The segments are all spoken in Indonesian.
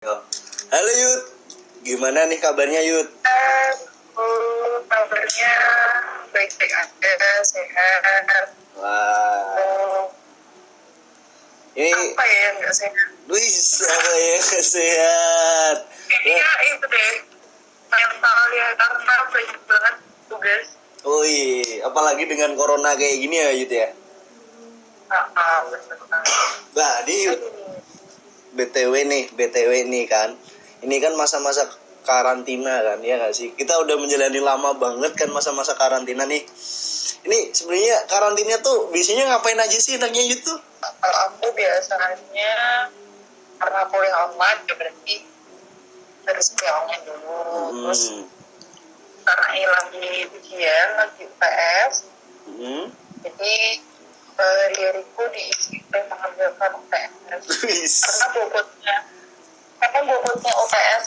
Yo. Halo Yud, gimana nih kabarnya Yud? Kabarnya baik-baik aja, sehat. Wah, ini Apa ya yang nggak sehat? wis apa ya sehat? Kayaknya itu deh, mentalnya karena banyak banget tugas. Oh iya, apalagi dengan corona kayak gini ya Yud ya. Bener banget. Nah, di Yud, BTW nih kan. Ini kan masa-masa karantina kan, ya nggak sih? Kita udah menjalani lama banget kan masa-masa karantina nih. Ini sebenarnya karantina tuh biasanya ngapain aja sih enaknya Yud tuh? Kalau aku biasanya karena kuliah online ya berarti harus kuliah online dulu. Terus karena ini lagi ujian, lagi UTS, jadi hari-hariku diisi oleh mengerjakan UTS. Karena bobotnya UTS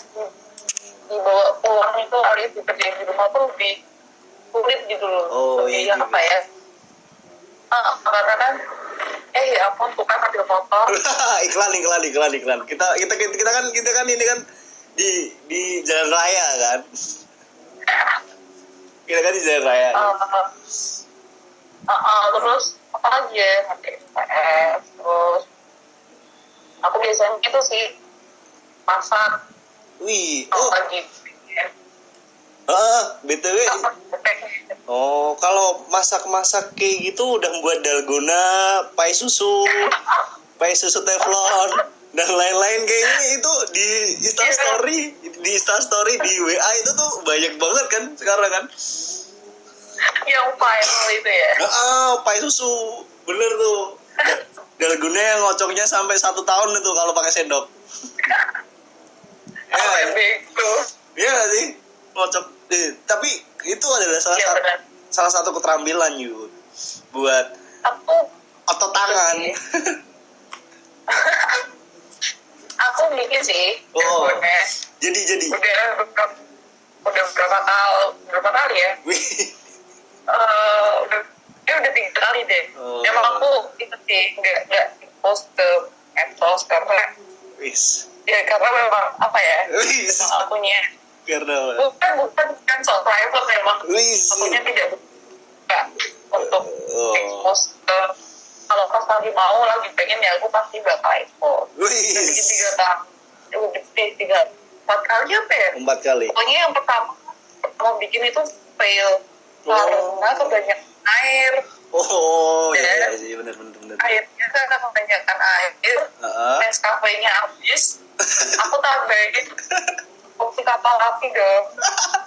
dibawa pulang itu harus dikerjain di rumah tuh lebih sulit gitu loh. Oh lebih iya. apa ya? Karena kan ya ampun tuh kan ambil motor. iklan. Kita kan ini kan di jalan raya kan. Kita kan di jalan raya. Terus apa lagi ya? Pakai UTS. Terus aku biasanya itu sih masak. Wih, Lagi BTW. Oh, kalau masak-masak kayak gitu udah buat dalgona, pai susu teflon dan lain-lain kayaknya itu di Instastory di WA itu tuh banyak banget kan sekarang kan. yang viral itu ya. Pai susu. Bener tuh. Dalgona yang ngocoknya sampai 1 tahun itu kalau pakai sendok. Bego. Iya gak sih? Ngocok. Tapi itu adalah salah satu keterampilan Yud buat Aku otot tangan. aku bikin sih. Oh. Udah Jadi. udah berapa kali ya? Wih. Udah 3 kali deh. Oh. Emang aku itu sih nggak post ke medsos karena Wis. ya karena memang apa ya? Wis. Akunya Karena bukan soal private memang. wis. Akunya tidak buka untuk expose ke, kalau pas lagi mau lagi pengen ya aku pasti bakal expose. Jadi Wis. 4 kali apa ya? 4 kali. Pokoknya yang pertama bikin itu fail karena kebanyakan air. Oh iya sih benar. Airnya karena kebanyakan air, Nescafe-nya habis. Aku tambahin kopi kapal api dong.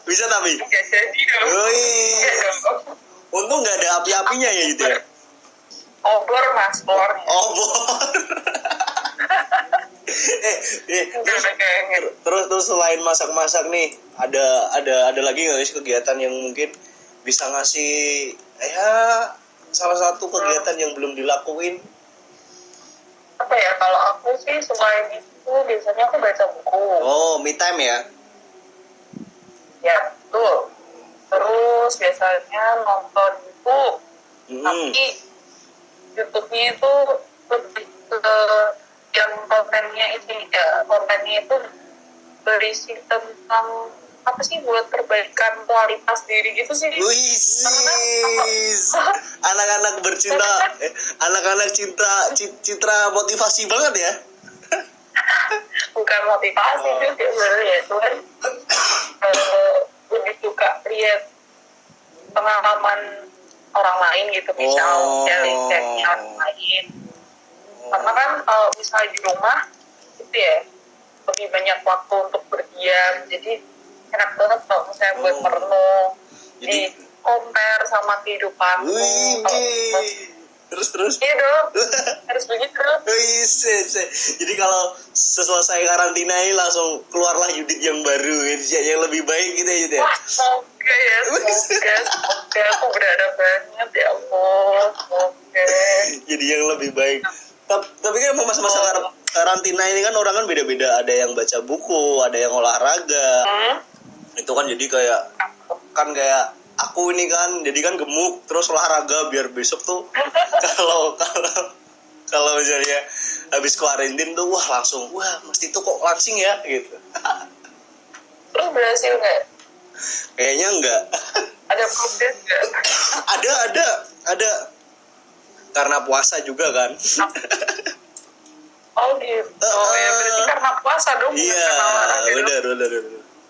Bisa tapi. Nggak jadi dong. Wih. Untung nggak ada api-apinya ya gitu ya. Obor mas, bornya. Obor. Terus selain masak-masak nih, ada lagi nggak sih kegiatan yang mungkin bisa ngasih salah satu kegiatan yang belum dilakuin? Apa ya, kalau aku sih selain itu biasanya aku baca buku. Oh, me time ya? Ya, betul. Terus biasanya nonton buku. Tapi YouTube-nya itu lebih ke yang kontennya itu berisi tentang apa sih, buat perbaikan kualitas diri gitu sih. Wis. Anak-anak citra motivasi banget ya. Bukan motivasi juga sebenarnya, cuman lebih suka lihat pengalaman orang lain gitu, misal sharing orang lain. Karena kan kalau misalnya di rumah gitu ya lebih banyak waktu untuk berdiam, jadi enak banget kalau misalnya buat merenung, di compare sama kehidupanku. Terus Iya dong, harus begitu. Jadi kalau selesai karantina ini langsung keluarlah Yudit yang baru, yang lebih baik gitu ya Yud ya. Wah, semoga aku berharap banget ya Allah, semoga jadi yang lebih baik. Tapi kan masa-masa karantina ini kan orang kan beda-beda, ada yang baca buku, ada yang olahraga. Itu kan jadi kayak aku ini kan jadi kan gemuk terus olahraga biar besok tuh kalau Kalau misalnya habis kuarantin tuh wah mesti tuh kok langsing ya gitu. Terus berhasil nggak? Kayaknya enggak. Ada progres nggak? ada karena puasa juga kan. Oh gitu. Ya berarti karena puasa dong. Bukan Iya, karena olahraga dong. benar.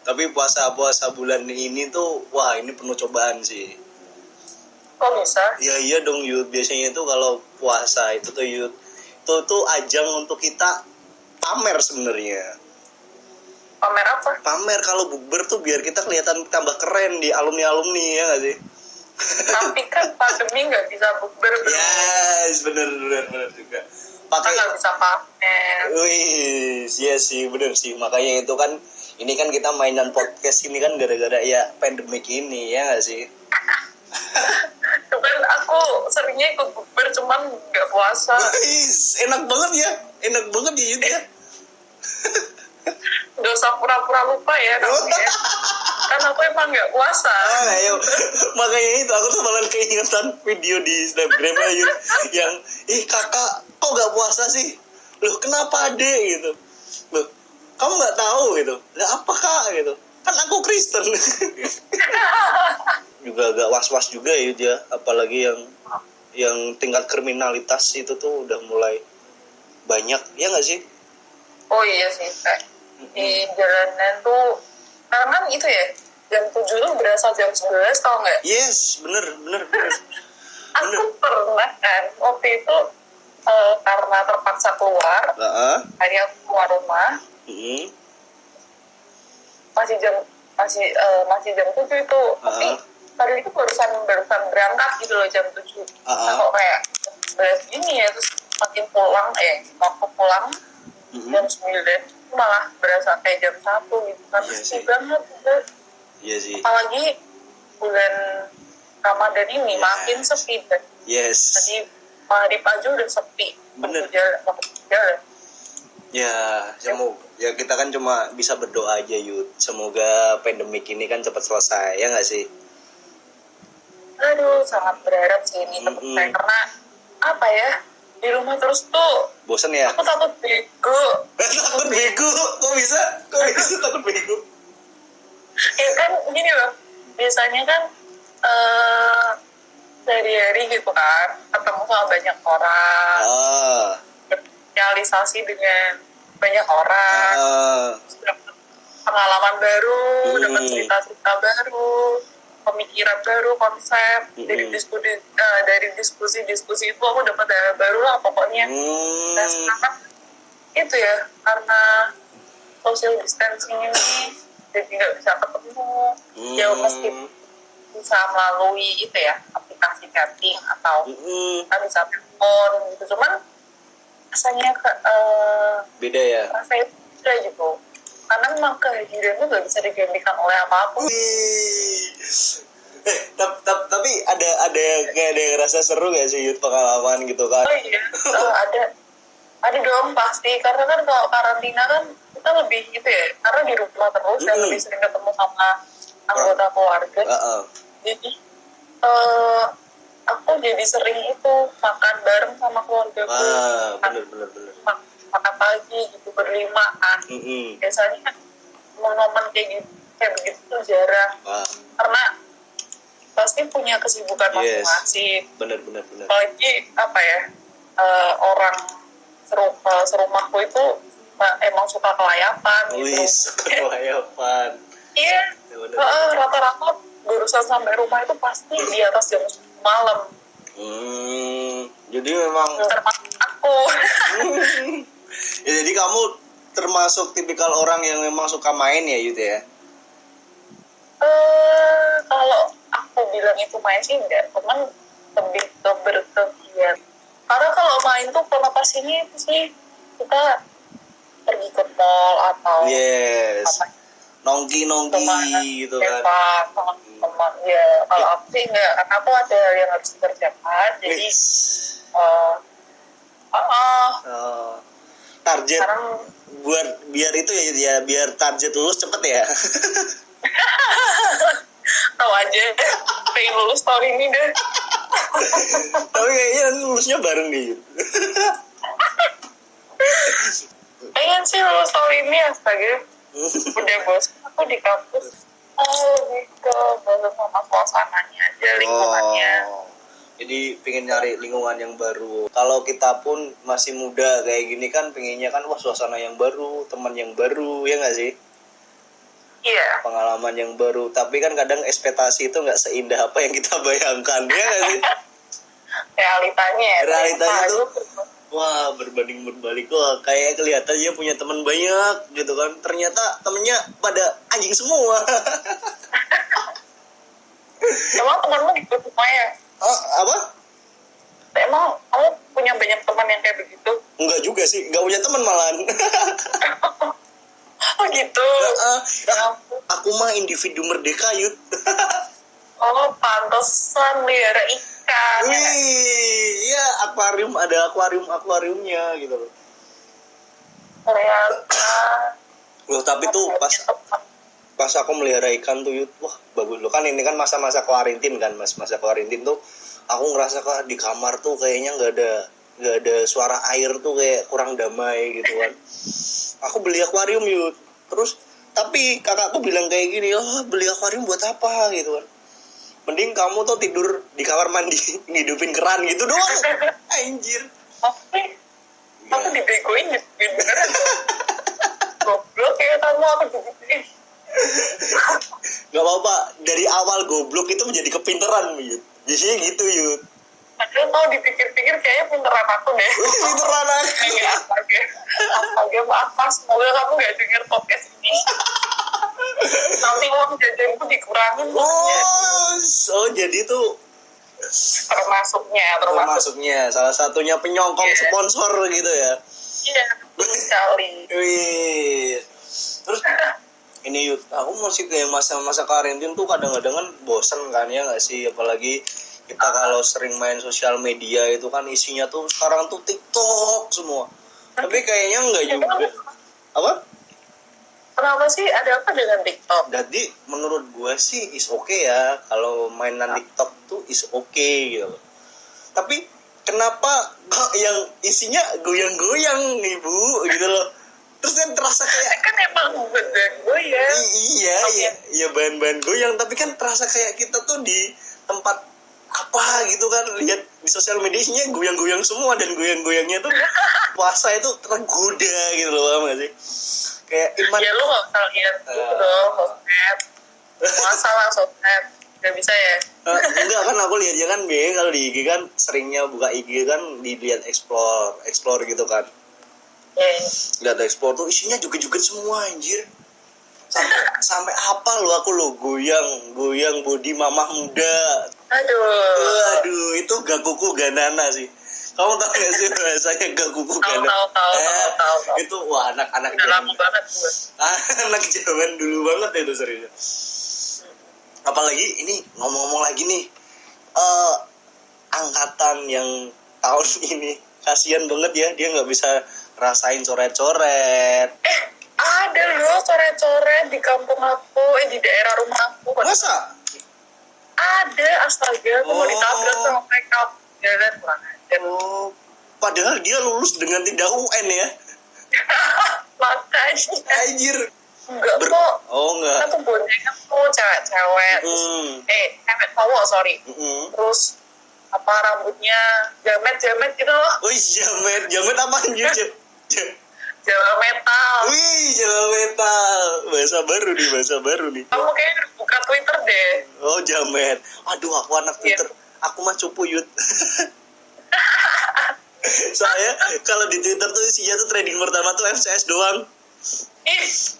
Tapi puasa bulan ini tuh wah ini penuh cobaan sih. Kok bisa? Ya iya dong Yud, biasanya itu kalau puasa itu tuh Yud, itu tuh ajang untuk kita pamer sebenarnya. Pamer apa? Pamer kalau bukber tuh biar kita kelihatan tambah keren di alumni ya nggak sih? Tapi kan pandemi nggak bisa bukber. Yes, bener juga. Kita Pakai, nggak bisa pamer. wih, iya sih bener sih. Makanya itu kan, ini kan kita mainan podcast ini kan gara-gara ya pandemik ini ya nggak sih? Cuman aku seringnya ikut bukber cuman nggak puasa. Wih, enak banget ya Yud ya. Nggak usah pura-pura lupa ya namanya. Kan aku emang nggak puasa. Ayo. Makanya itu aku tuh malah keingetan video di Snapgram Yud yang kakak kok gak puasa sih? Loh kenapa adek gitu? Loh kamu gak tahu gitu? Lah apa kak gitu? Kan aku Kristen. Juga agak was-was juga ya dia, apalagi yang tingkat kriminalitas itu tuh udah mulai banyak ya nggak sih? Oh iya sih, kayak di jalanan tuh karena kan itu ya jam 7 tuh berasa jam 11 tau nggak? Yes, bener. Aku pernah kan waktu itu karena terpaksa keluar, hari aku keluar rumah masih jam 7 itu, tapi tadi itu barusan berangkat gitu loh jam 7. Nah kok kayak 11 gini ya, terus makin pulang waktu pulang jam 9 malah berasa kayak jam 1 gitu kan. Iya Sepi sih. banget udah. Iya sih. Apalagi bulan Ramadan ini makin sepi dan Yes. tadi di Paju udah sepi. Bener. Jalan. Ya, ya kita kan cuma bisa berdoa aja Yud. Semoga pandemik ini kan cepat selesai, ya nggak sih? Aduh, sangat berharap sih ini cepat selesai karena apa ya? Di rumah terus tuh Bosen ya? aku takut bego. Takut bego? Kok bisa takut bego? Ya kan gini loh, biasanya kan sehari-hari gitu kan ketemu sama banyak orang, bersosialisasi dengan banyak orang, dapat pengalaman baru, dapat cerita-cerita baru, pemikiran baru, konsep dari diskusi itu aku dapat hal baru lah pokoknya. Dan sekarang itu ya karena social distancing ini jadi nggak bisa ketemu, ya mesti bisa melalui itu ya aplikasi chatting atau kita bisa telepon gitu, cuman rasanya beda ya. rasanya beda gitu karena memang kehadiran itu nggak bisa digantikan oleh apapun. Tapi ada kayak ada yang rasa seru gak sih Yud pengalaman gitu kan? Oh iya, ada dong pasti, karena kan kalau karantina kan kita lebih gitu ya, karena di rumah terus dan lebih sering ketemu sama anggota keluarga. Jadi aku jadi sering itu makan bareng sama keluargaku. Bener. Makan pagi gitu berlima kan. Biasanya kan momen kayak begitu tuh jarang. Karena pasti punya kesibukan masing-masing. Bener. Apalagi apa ya, orang serumahku itu emang suka kelayapan gitu. Kelayapan. Iya. Rata-rata berusaha sampai rumah itu pasti di atas jam 10 malam. Jadi memang Termasuk aku. Ya, jadi kamu termasuk tipikal orang yang memang suka main ya Yud ya? Kalau aku bilang itu main sih enggak, cuman lebih ke berkegiatan. Karena kalau main tuh konotasinya itu sih kita pergi ke mall atau nongki gitu kan. Teman ya. Kalau aku sih enggak, karena aku ada yang harus dikerjakan, jadi target sekarang buat biar itu ya biar target lulus cepet ya. tahu aja pengen lulus tahun ini deh. Tapi kayaknya lulusnya bareng nih. Pengen sih lulus tahun ini, astaga. Udah bos, aku di kampus. Lebih ke bosan sama suasananya aja, lingkungannya. Jadi pengen nyari lingkungan yang baru. Kalau kita pun masih muda kayak gini kan, pengennya kan wah suasana yang baru, teman yang baru, ya nggak sih? Iya. Pengalaman yang baru. Tapi kan kadang ekspektasi itu nggak seindah apa yang kita bayangkan, ya nggak sih? Realitanya tuh wah berbanding berbalik. Wah kayak kelihatannya punya teman banyak gitu kan, ternyata temennya pada anjing semua. Emang temanmu gitu semuanya? Apa? Emang kamu punya banyak teman yang kayak begitu? Enggak juga sih, enggak punya teman malahan. Oh gitu. Aku mah individu merdeka, Yud. Oh, pantesan melihara ikan. Wih, ya akuarium, ada akuariumnya gitu loh. Ternyata. Loh, tapi tuh pas aku melihara ikan tuh, Yud, wah bagus loh. Kan ini kan masa-masa kuarantin kan, masa kuarantin tuh aku ngerasa kok di kamar tuh kayaknya nggak ada suara air tuh, kayak kurang damai gitu kan. Aku beli akuarium, Yud. Terus tapi kakakku bilang kayak gini, oh beli akuarium buat apa gitu kan. Mending kamu tuh tidur di kamar mandi ngidupin keran gitu doang. Anjir. Aku dibegoin beneran. Goblok kayak kamu, aku dibegoin. Gak apa-apa, dari awal goblok itu menjadi kepinteran, Yud. Biasanya gitu, Yud. Padahal mau dipikir-pikir kayaknya pinteran aku deh. Pinteran aku. Astaga, maaf mas, semoga kamu gak denger podcast ini. Nanti uang jajanku dikurangin. Oh, jadi tuh termasuknya salah satunya penyongkong sponsor gitu ya. Iya, betul sekali. Wih. Terus ini Yud, aku masih kayak masa-masa karantin tuh kadang-kadang kan bosen kan, ya nggak sih, apalagi kita kalau sering main sosial media itu kan isinya tuh sekarang tuh TikTok semua. Tapi kayaknya nggak juga. Apa? Kenapa sih? Ada apa dengan TikTok? Jadi menurut gue sih is okay ya, kalau mainan TikTok tuh is okay gitu. Tapi kenapa kok yang isinya goyang-goyang nih Bu gitu loh. Terus kan terasa kayak kan emang bahan goyang. Iya bahan-bahan goyang, tapi kan terasa kayak kita tuh di tempat apa gitu kan, lihat di sosial media isinya goyang-goyang semua, dan goyang-goyangnya tuh puasa itu tergoda gitu loh, paham gak sih? Kayak iman. Ya lu gak usah lihat gitu dong, sosmed. Puasa lah sosmed, gak bisa ya? Enggak kan, aku lihatnya kan kalau di IG kan seringnya buka IG kan dilihat explore gitu kan. Lihat explore tuh isinya juga semua anjir. Sampai apa lo aku lo goyang body mamah muda. Aduh, itu gak kuku ganana sih. Kamu tahu gak sih bahasanya gak kuku ganana? Tahu. Itu wah anak-anak udah lama banget gue. Anak zaman dulu banget ya itu serius. Apalagi ini ngomong-ngomong lagi nih, angkatan yang tahun ini kasihan banget ya, dia nggak bisa rasain coret-coret. Ada loh coret-coret di kampung aku, di daerah rumah aku. Masa? Ada, astaga, aku mau ditabrak sama mereka. Jalan kurang ajar. Padahal dia lulus dengan tidak UN ya. Makanya. Anjir. Enggak kok. Enggak. Kan tuh boneka tuh cewek-cewek. Cewek cowok, sorry. Terus apa rambutnya jamet gitu loh. Jamet apa anjir? Jamet metal. Wih, jamet metal. Bahasa baru nih. Kamu kayaknya buka Twitter deh. Oh, jamet. Aduh, aku anak Twitter. Aku mah cupu, Yud. Soalnya kalau di Twitter tuh isinya tuh trending pertama tuh FCS doang.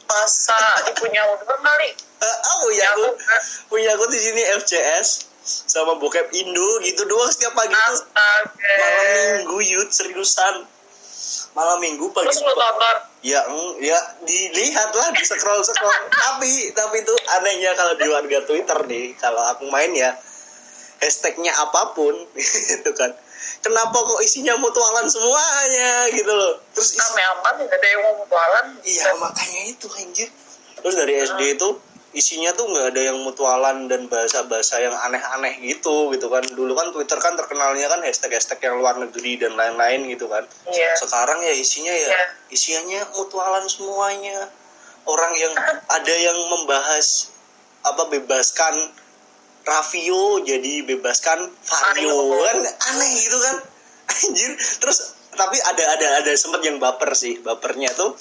Masa ibunya udah kali? Punya aku di sini FCS sama bokep Indo gitu doang setiap pagi tuh. Malam minggu, Yud, seriusan. Malam minggu pagi. Terus lu tonton? Ya dilihat lah, di scroll. tapi tuh anehnya kalau di warga Twitter nih, kalau aku main ya hashtagnya apapun gitu kan, kenapa kok isinya mutualan semuanya gitu loh. Terus aman gak ada yang mau mutualan. Iya makanya itu anjir. Terus dari SD itu isinya tuh nggak ada yang mutualan dan bahasa-bahasa yang aneh-aneh gitu kan. Dulu kan Twitter kan terkenalnya kan hashtag-hashtag yang luar negeri dan lain-lain gitu kan. Iya. Sekarang ya isinya mutualan semuanya. Orang yang ada yang membahas bebaskan Raffio jadi bebaskan Vario kan aneh gitu kan. Anjir. Terus tapi ada sempat yang bapernya tuh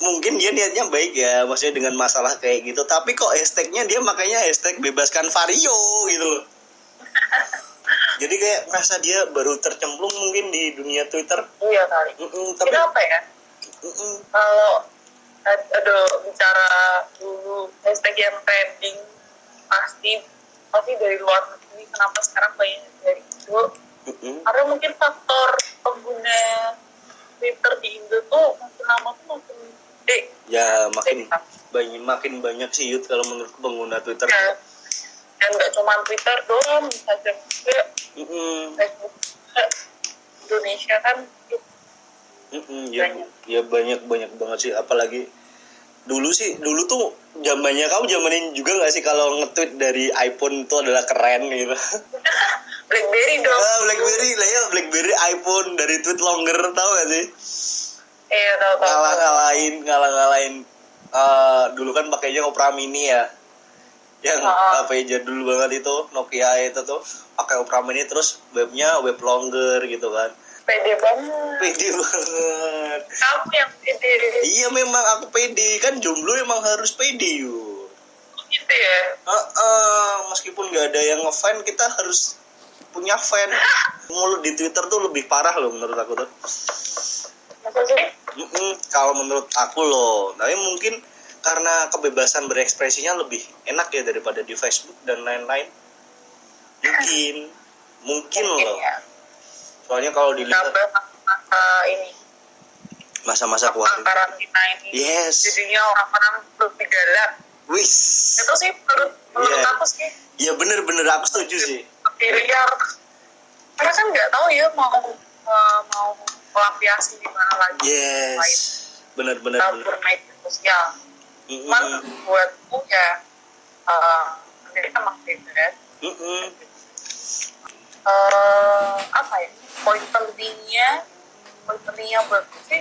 mungkin dia niatnya baik ya, maksudnya dengan masalah kayak gitu, tapi kok hashtagnya dia makanya hashtag bebaskan Vario gitu loh. Jadi kayak merasa dia baru tercemplung mungkin di dunia Twitter. Iya kali. Tapi kenapa ya? Kalau bicara dulu hashtag yang trending pasti dari luar negeri, kenapa sekarang banyak dari itu? Karena mungkin faktor pengguna Twitter di Indo tuh makin lama tuh makin gede. Ya makin banyak sih Yud kalau menurut pengguna Twitter. Ya. Dan nggak cuma Twitter doang, Instagram juga, Facebook juga. Indonesia kan banyak banget sih, apalagi dulu tuh zamanin juga nggak sih kalau nge-tweet dari iPhone itu adalah keren gitu. BlackBerry dong. BlackBerry iPhone dari tweet longer, tahu gak sih? Iya, tahu. Ngalahin dulu kan pakainya Opera Mini ya, yang HP jadul banget itu, Nokia itu tuh pakai Opera Mini, terus webnya web longer gitu kan. Pede banget. Kamu yang pede. Iya, memang aku pede, kan jomblo emang harus pede yuk. Gitu ya. Meskipun nggak ada yang ngefan, kita harus punya fan. Mulut di Twitter tuh lebih parah loh menurut aku tuh. Masa sih? Kalau menurut aku loh, tapi mungkin karena kebebasan berekspresinya lebih enak ya daripada di Facebook dan lain-lain. Mungkin loh. Ya. Soalnya kalau dilihat masa-masa karantina ini, yes, jadinya orang-orang lebih galak. Wis. Itu sih menurut aku sih. Iya, bener aku setuju sih. Lebih liar. Karena kan nggak tahu ya mau pelampiasin di mana lagi. Yes. Bener. Bermain sosial. Cuman buatku ya kita makin kan. Apa ya? Poin pentingnya buatku sih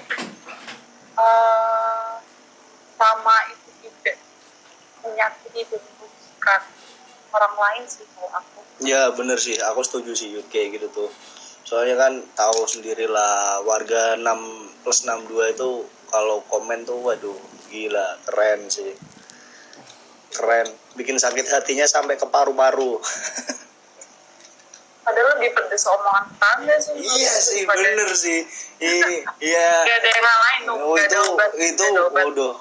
sama itu tidak menyakiti dan merugikan orang lain sih kalau aku. Ya bener sih, aku setuju sih Yud kayak gitu tuh. Soalnya kan tahu sendirilah warga 6+62 itu kalau komen tuh waduh gila, keren sih. Keren, bikin sakit hatinya sampai ke paru-paru. Padahal lebih pedes omongan tetangga sih. Iya sih, bener sih. Iya. Gak ada yang lain tuh.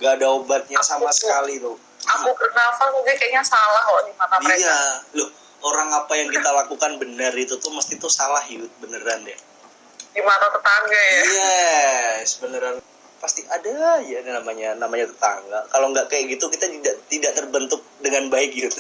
Gak ada obatnya sama sekali tuh. Aku bernafas mungkin kayaknya salah kok di mata mereka. Iya, loh, orang apa yang kita lakukan benar itu tuh mesti tuh salah Yud, beneran deh. Di mata tetangga ya. Yes, beneran. Pasti ada ya namanya tetangga. Kalau nggak kayak gitu kita tidak terbentuk dengan baik Yud.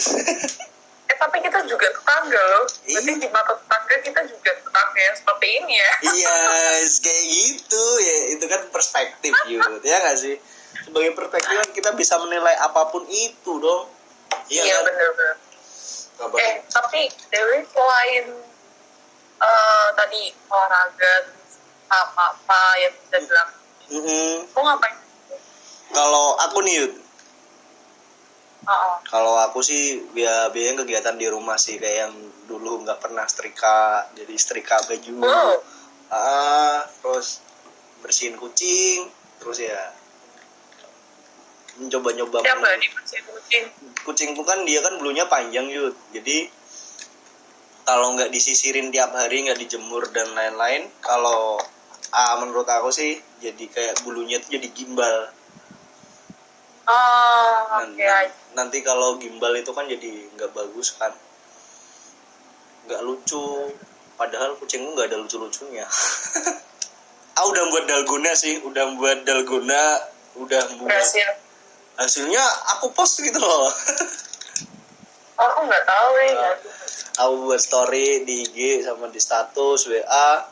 Tapi kita juga tetangga loh. Berarti di mata tetangga kita juga tetangga yang seperti ini ya. Yes, kayak gitu ya. Itu kan perspektif Yud, ya nggak sih? Sebagai perspektif kan kita bisa menilai apapun itu dong. Iya kan? Bener. Tapi Dewi selain tadi olahraga apa yang bisa dilakukan, kamu ngapain? Kalau aku nih Yud, kalau aku sih biasanya kegiatan di rumah sih, kayak yang dulu nggak pernah setrika, jadi setrika baju, terus bersihin kucing, terus ya mencoba-nyoba. Siapa nih bersihin kucing? Kucingku kan dia kan bulunya panjang Yud, jadi kalau nggak disisirin tiap hari, nggak dijemur dan lain-lain, kalau menurut aku sih jadi kayak bulunya tuh jadi gimbal. Nanti kalau gimbal itu kan jadi nggak bagus kan, nggak lucu, padahal kucingku nggak ada lucu-lucunya. Udah buat dalgona sih, udah buat hasilnya aku post gitu loh. Aku nggak tahu ya. Aku buat story di IG sama di status WA,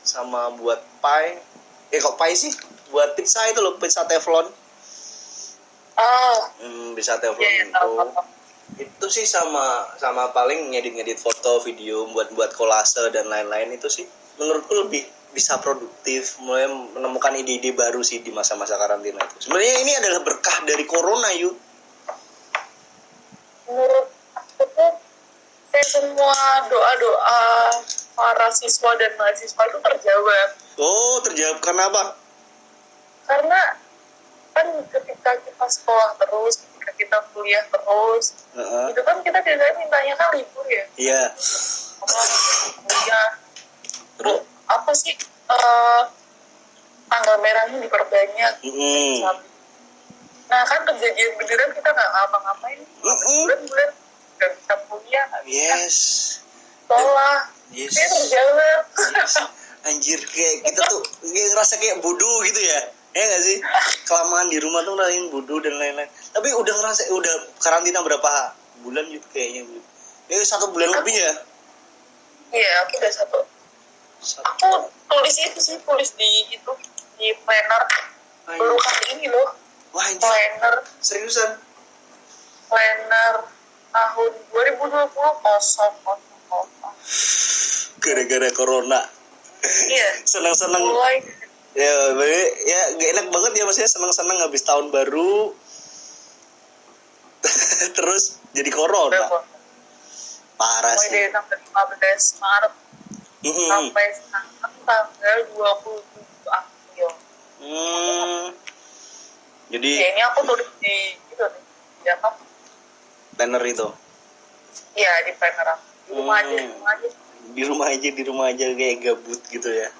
sama buat pie. Kok pie sih? Buat pizza itu loh, pizza teflon. Oh, Bisa telepon iya, itu. tahu. Itu sih sama paling ngedit foto video buat kolase dan lain-lain. Itu sih menurutku lebih bisa produktif, mulai menemukan ide-ide baru sih di masa-masa karantina itu. Sebenarnya ini adalah berkah dari corona yuk. Menurut aku tuh kayak semua doa-doa para siswa dan mahasiswa itu terjawab. Oh, terjawab kenapa? Karena kan ketika kita sekolah terus, ketika kita kuliah terus, itu kan kita biasanya mintanya kan libur ya. Iya. Kuliah. Terus? Apa sih tanggal merahnya diperbanyak. Nah kan kejadian beneran kita nggak ngapa-ngapain. Bulan-bulan nggak bisa kuliah, nggak bisa sekolah. Yes. Kayak terjawab. Yes. Anjir, kayak kita tuh kayak ngerasa kayak bodoh gitu ya. Ya nggak sih? Kelamaan di rumah tuh ngerasain bodoh dan lain-lain. Tapi udah karantina berapa bulan gitu kayaknya. Ya 1 bulan lebih ya. Iya, aku udah satu. Aku tulis itu sih, tulis di planner. Baru kali ini loh. Wah, anjir. Planner. Seriusan? Planner tahun 2020 kosong. Gara-gara corona. Iya. Senang-senang. Mulai. Ya gak enak banget ya, maksudnya senang-senang habis tahun baru. Terus jadi corona. Parah sih. Mulai dari tanggal 15 Maret sampai sekarang tanggal 27 April. Jadi Ya, ini aku tulis di itu nih. Di apa? planner itu. Iya, di planner aku. Di rumah aja. Di rumah aja kayak gabut gitu ya.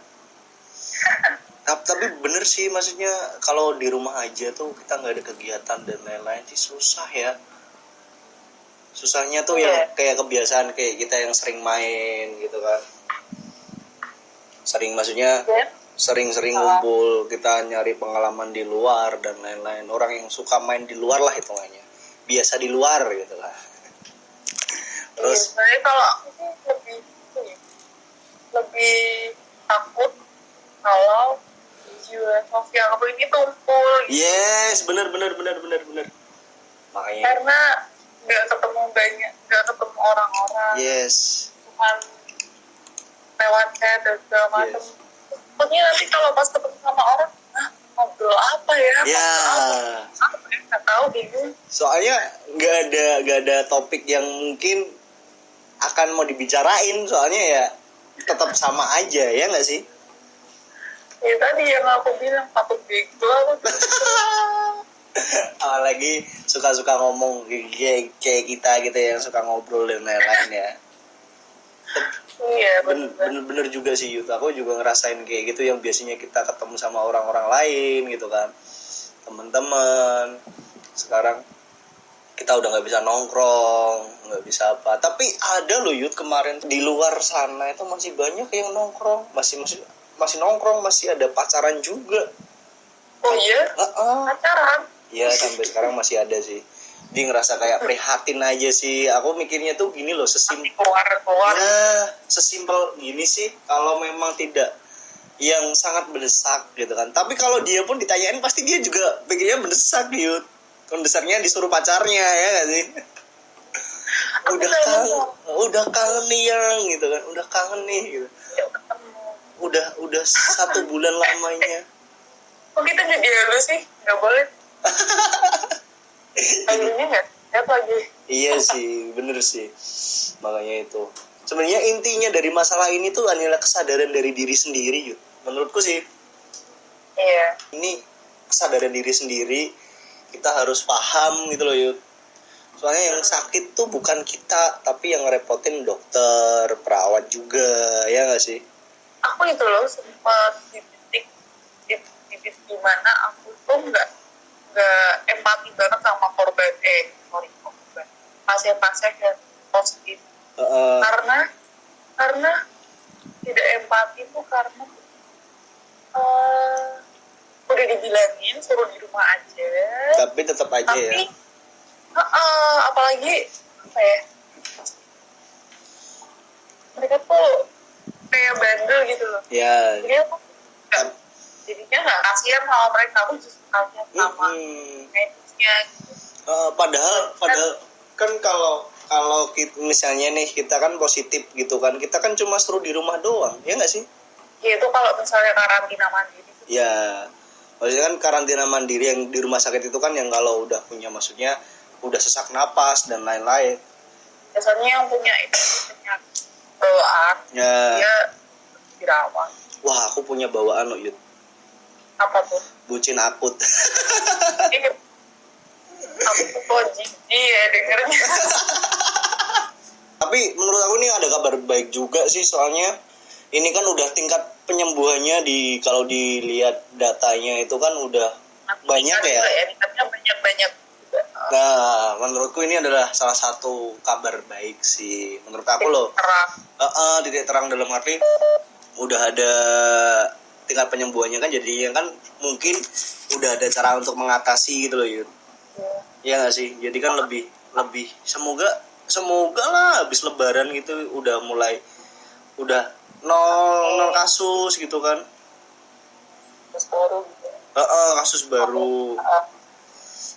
Tapi bener sih, maksudnya kalau di rumah aja tuh kita nggak ada kegiatan dan lain-lain sih susah ya. Susahnya tuh yang kayak kebiasaan kayak kita yang sering main gitu kan. Sering-sering ngumpul, kita nyari pengalaman di luar dan lain-lain. Orang yang suka main di luar lah hitungannya. Biasa di luar gitu lah. Terus sebenarnya kalau aku sih lebih takut kalau jiwa sosial aku ini tumpul gitu. Yes, benar. Makanya Karena nggak ketemu orang-orang. Yes. Cuman lewat chat dan segala macam. Pokoknya nanti kalau pas ketemu sama orang, ngobrol apa ya? Ya. Apa ya? Nggak tahu bingung. Soalnya nggak ada topik yang mungkin akan mau dibicarain, soalnya ya tetap sama aja ya nggak sih? Ya tadi yang aku bilang takut bego aku. Apalagi suka ngomong kayak kita gitu yang suka ngobrol dan lain-lain ya. Iya, bener juga sih Yud. Aku juga ngerasain kayak gitu, yang biasanya kita ketemu sama orang-orang lain gitu kan, teman-teman. Sekarang kita udah nggak bisa nongkrong, nggak bisa apa. Tapi ada loh Yud, kemarin di luar sana itu masih banyak yang nongkrong, masih nongkrong, masih ada pacaran juga. Oh iya? Pacaran? Iya, sampai sekarang masih ada sih. Dia ngerasa kayak prihatin aja sih. Aku mikirnya tuh gini loh, keluar. Ya, sesimpel gini sih. Kalau memang tidak yang sangat mendesak gitu kan. Tapi kalau dia pun ditanyain pasti dia juga pikirnya mendesak Yud. Mendesaknya disuruh pacarnya ya gak sih? Udah kangen nih yang gitu kan. Udah kangen nih gitu. Udah 1 bulan lamanya. Kok kita jadi halus sih? Gak boleh. Akhirnya nggak siap lagi. Iya sih, bener sih. Makanya itu. Sebenarnya intinya dari masalah ini tuh adalah kesadaran dari diri sendiri, Yud. Menurutku sih. Iya. Ini kesadaran diri sendiri. Kita harus paham gitu loh, Yud. Soalnya yang sakit tuh bukan kita, tapi yang ngerepotin dokter, perawat juga, ya nggak sih? Aku itu loh sempat di titik dimana aku tuh nggak empati banget sama korban pasien-pasien yang positif. Karena tidak empati tuh karena udah dibilangin suruh di rumah aja. Tapi tetap aja ya. Apalagi apa ya? Mereka tuh kayak bandel gitu loh. Ya. Jadi aku jadinya nggak kasihan sama mereka, aku justru kasihan sama medis ya. Padahal kan kalau misalnya nih kita kan positif gitu kan, kita kan cuma suruh di rumah doang, ya nggak sih? Ya itu kalau misalnya karantina mandiri. Ya, maksudnya kan karantina mandiri yang di rumah sakit itu kan yang kalau udah punya, maksudnya udah sesak napas dan lain-lain. Biasanya yang punya itu penyakit bawaan, Ya. dia dirawat. Wah, aku punya bawaan loh, Yud. Apa tuh? Bucin akut. Ini aku kok jijik ya dengernya. Tapi menurut aku ini ada kabar baik juga sih, soalnya ini kan udah tingkat penyembuhannya kalau dilihat datanya itu kan udah banyak ya. Tingkatnya banyak juga. Nah, menurutku ini adalah salah satu kabar baik sih. Menurut aku loh. Terang. Titik terang dalam arti udah ada tingkat penyembuhannya kan, jadinya kan mungkin udah ada cara untuk mengatasi gitu loh, Yud. Iya nggak sih? Jadi kan lebih semoga lah habis lebaran gitu udah nol kasus gitu kan. Terus baru gitu. Kasus baru.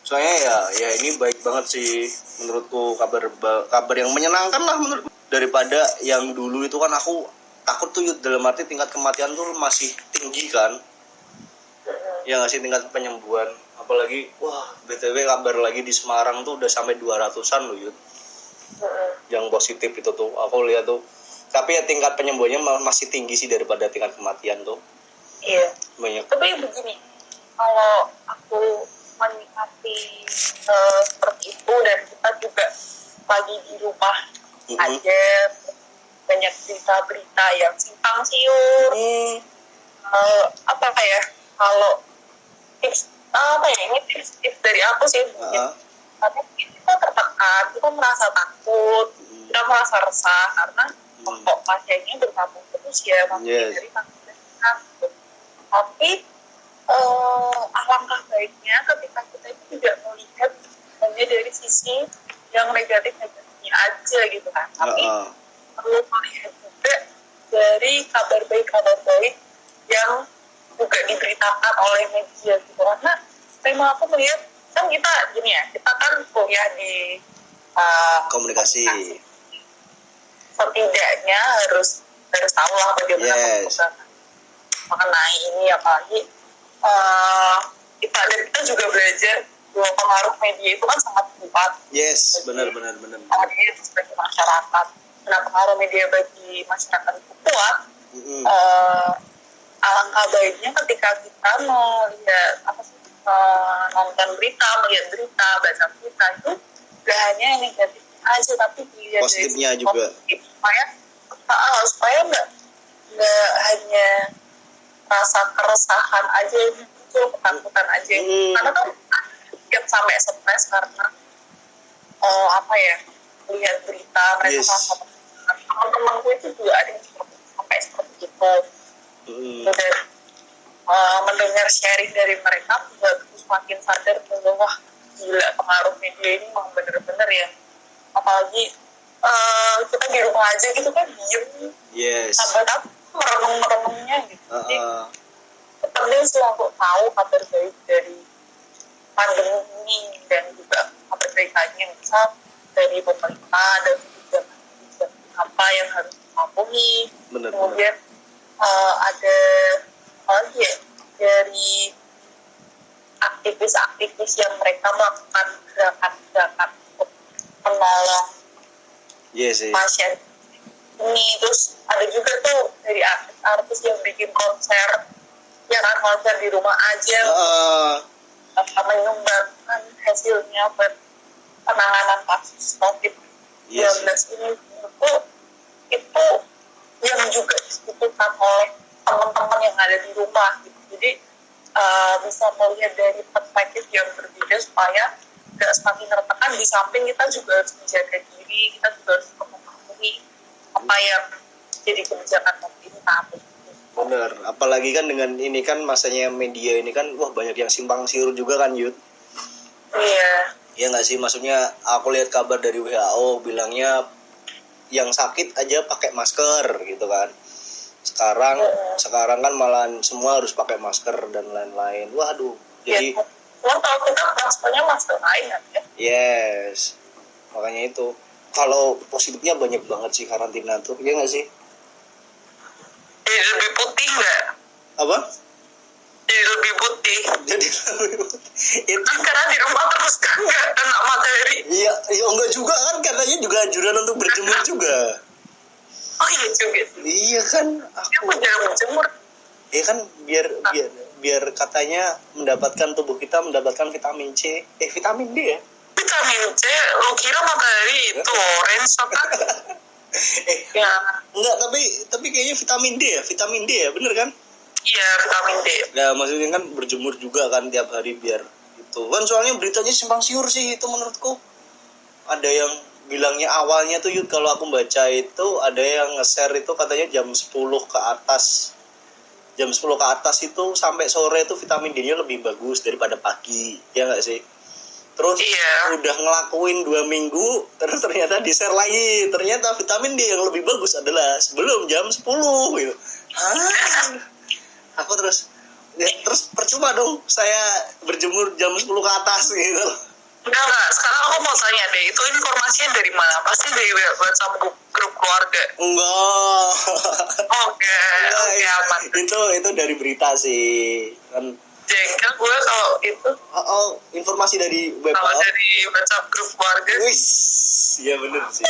Soalnya ya ini baik banget sih menurutku, kabar yang menyenangkan lah menurutku, daripada yang dulu itu kan aku takut tuh, Yud, dalam arti tingkat kematian tuh masih tinggi kan. Ya nggak sih, tingkat penyembuhan. Apalagi, wah, BTW kabar lagi di Semarang tuh udah sampai 200-an loh, Yud. Yang positif itu tuh, aku lihat tuh. Tapi ya tingkat penyembuhannya masih tinggi sih daripada tingkat kematian tuh. Iya. Banyak. Tapi begini, kalau aku menikmati seperti itu dan kita juga lagi di rumah aja, banyak berita-berita yang simpang siur. Apa ya? Kalau tips ini tips dari aku sih mungkin. Karena kita tertekan, kita merasa takut, kita merasa resah karena kok pasiennya bertambah terus ya, makin dari takut. Tapi alangkah baiknya ketika kita itu tidak melihat hanya dari sisi yang negatifnya aja gitu kan, tapi perlu melihat juga dari kabar baik yang juga diberitakan oleh media gitu. Karena memang aku melihat kan kita gini ya, kita kan kuliah di komunikasi. Setidaknya harus tahu lah bagaimana mengenai ini, apalagi kita juga belajar bahwa pengaruh media itu kan sangat kuat. Yes, benar. Apalagi sebagai masyarakat, karena pengaruh media bagi masyarakat itu kuat. Alangkah baiknya ketika kita melihat nonton berita, melihat berita, baca berita itu gak hanya yang negatif aja, tapi dilihat positifnya juga. Supaya nggak hanya rasa keresahan aja yang muncul, ketakutan aja. Karena kan kita sampai stres karena melihat berita, mereka teman-temanku itu juga ada yang sampai seperti itu. Dan mendengar sharing dari mereka juga semakin sadar bahwa wah gila, pengaruh media ini memang bener-bener ya. Apalagi kita di rumah aja gitu kan diem, sampai merenung-merenungnya gitu. Jadi penting sih untuk tahu kabar baik dari pandemi ini dan juga kabar baik lainnya yang bisa dari pemerintah dan juga apa yang harus dilakukan. Kemudian ada lagi ya dari aktivis-aktivis yang mereka melakukan gerakan-gerakan untuk menolong pasien ini. Terus ada juga tuh dari artis yang bikin konser, ya kan, konser di rumah aja, menyumbangkan hasilnya buat penanganan kasus COVID-19 ini. Itu yang juga dibutuhkan oleh teman-teman yang ada di rumah gitu. Jadi bisa melihat dari perspektif yang berbeda supaya tidak semakin tertekan. Di samping kita juga harus menjaga diri, kita juga harus memahami apa yang jadi kebijakan pemerintah. Bener, apalagi kan dengan ini kan masanya media ini kan, wah banyak yang simpang siur juga kan, Yud. Iya. Iya nggak sih, maksudnya aku lihat kabar dari WHO bilangnya yang sakit aja pakai masker gitu kan. Sekarang kan malah semua harus pakai masker dan lain-lain. Waduh, jadi kalau kita pas masternya master lain kan ya. Yes, makanya itu. Kalau positifnya banyak banget sih karantina tuh, ya nggak sih? Jadi lebih putih nggak? Apa? Jadi lebih putih. Jadi itu Kan karena di rumah terus kan nggak kena matahari. iya, ya enggak juga kan, katanya juga anjuran untuk berjemur juga. Oh iya juga. Iya kan, Dia aku pun jarang berjemur. ya kan biar katanya mendapatkan tubuh kita mendapatkan vitamin C, vitamin D ya. Vitamin C, lo kira matahari itu orange apa? Ya, Enggak, tapi kayaknya vitamin D ya, bener kan? iya vitamin D. Ya maksudnya kan berjemur juga kan tiap hari biar itu kan, soalnya beritanya simpang siur sih itu menurutku. Ada yang bilangnya awalnya tuh Yud, kalau aku baca itu ada yang nge-share itu katanya jam 10 ke atas. Jam 10 ke atas itu sampai sore itu vitamin D-nya lebih bagus daripada pagi, ya nggak sih? Terus Iya. udah ngelakuin 2 minggu, terus ternyata di-share lagi. Ternyata vitamin D yang lebih bagus adalah sebelum jam 10 gitu. Hah? Aku terus percuma dong saya berjemur jam 10 ke atas gitu. Enggak. Sekarang aku mau tanya deh, itu informasinya dari mana? Pasti dari WhatsApp grup keluarga. Enggak. Oke, aman. Itu dari berita sih. Kan Jengkel gue kalau itu, informasi dari web. kalau dari WhatsApp grup keluarga. Wis, ya bener sih.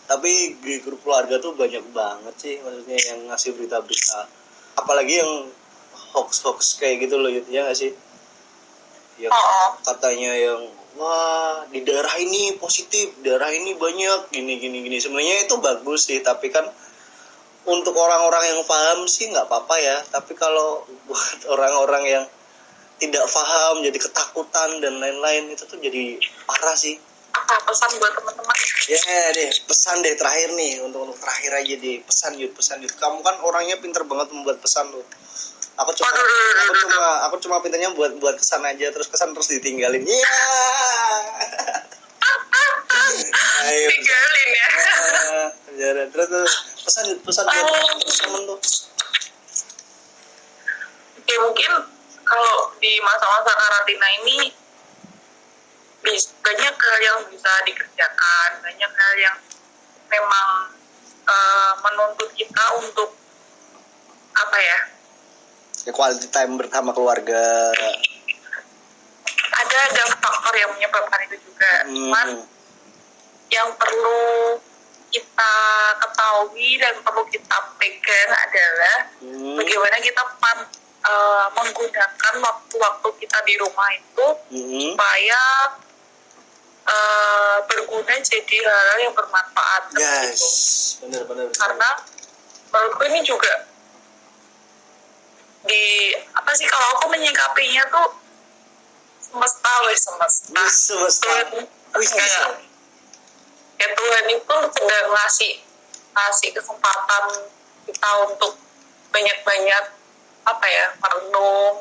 Tapi di grup keluarga tuh banyak banget sih, maksudnya yang ngasih berita-berita. Apalagi yang hoax kayak gitu loh, ya nggak sih? Yang katanya yang wah di daerah ini positif, daerah ini banyak gini. Sebenarnya itu bagus sih, tapi kan untuk orang-orang yang paham sih nggak apa-apa ya. Tapi kalau buat orang-orang yang tidak paham jadi ketakutan dan lain-lain, itu tuh jadi parah sih. Apa pesan buat teman-teman? Ya deh, pesan deh terakhir nih, untuk terakhir aja deh, pesan Yud. Kamu kan orangnya pinter banget membuat pesan loh. Aku cuma pinternya buat kesan aja, terus kesan terus ditinggalin. Iya. Ayo. Tinggalin ya. Terus pesan buat temen tuh. Oke, mungkin kalau di masa-masa karantina ini banyak hal yang bisa dikerjakan, banyak hal yang memang menuntut kita untuk apa ya? Quality time bersama keluarga. Ada faktor yang menyebabkan itu juga. Cuman yang perlu kita ketahui dan perlu kita pegang adalah bagaimana kita menggunakan waktu-waktu kita di rumah itu supaya berguna jadi hal yang bermanfaat. Yes, gitu. benar. Karena menurutku ini juga apa sih, kalau aku menyikapinya tuh semesta. Ya Tuhan itu sedang ngasih kesempatan kita untuk banyak apa ya, merenung.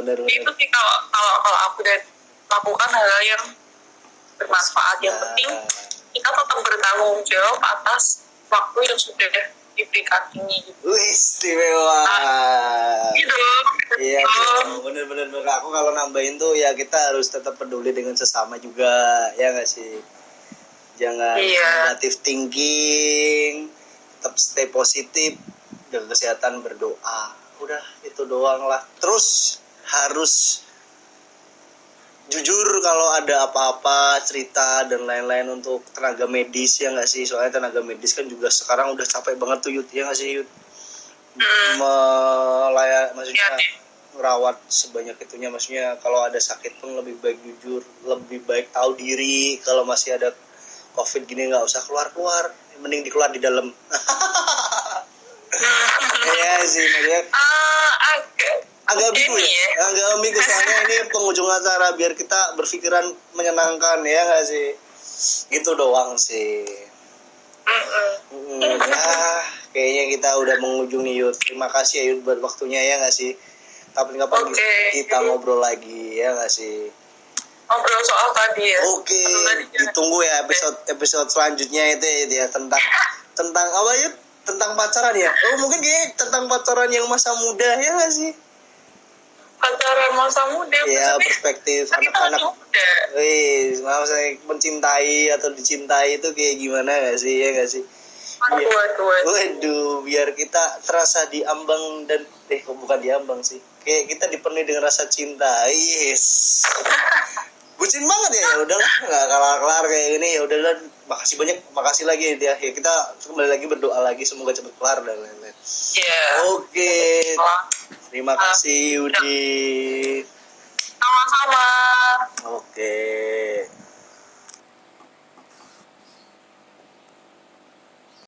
Benar. Itu sih kalau aku dan lakukan hal yang bermanfaat. Yang penting kita tetap bertanggung jawab atas waktu yang sudah diberikan ini. Wih, istimewa. Gitu. Iya, bener. Aku kalau nambahin tuh ya kita harus tetap peduli dengan sesama juga, ya nggak sih? Jangan negative thinking, tetap stay positif, jaga kesehatan, berdoa. Udah, itu doang lah. Terus harus jujur kalau ada apa-apa, cerita dan lain-lain untuk tenaga medis, ya nggak sih? Soalnya tenaga medis kan juga sekarang udah capek banget tuh, Yud, ya nggak sih, Yud? Maksudnya merawat sebanyak itunya, maksudnya kalau ada sakit pun lebih baik jujur, lebih baik tahu diri. Kalau masih ada COVID gini nggak usah keluar, mending dikeluar di dalam. Iya sih, maksudnya agak bingung ya, agak bingung soalnya ini penghujung acara, biar kita berpikiran menyenangkan, ya nggak sih? Gitu doang sih. Kayaknya kita udah menghujung nih, Yud. Terima kasih ya, Yud, buat waktunya, ya nggak sih? Kapan-kapan kita ngobrol lagi, ya nggak sih? Ngobrol soal tadi ya. Oke, ditunggu ya episode selanjutnya itu ya, tentang apa, Yud? Tentang pacaran ya? Mungkin kayak tentang pacaran yang masa muda, ya nggak sih? pacaran masa muda. Ya, Maksudnya, perspektif kan kita anak-anak. masih muda. Wih, maksudnya mencintai atau dicintai itu kayak gimana gak sih, ya gak sih? Iya. Waduh. Waduh, biar kita terasa diambang dan kok bukan diambang sih. Kayak kita dipenuhi dengan rasa cinta. Yes. Bucin banget ya. Ya udahlah, nggak kelar-kelar kayak gini. Ya udahlah, makasih banyak, makasih lagi ya. Ya kita kembali lagi berdoa lagi semoga cepat kelar dan lain-lain. Iya. Oke. Terima kasih Yudi. Sama-sama. Oke.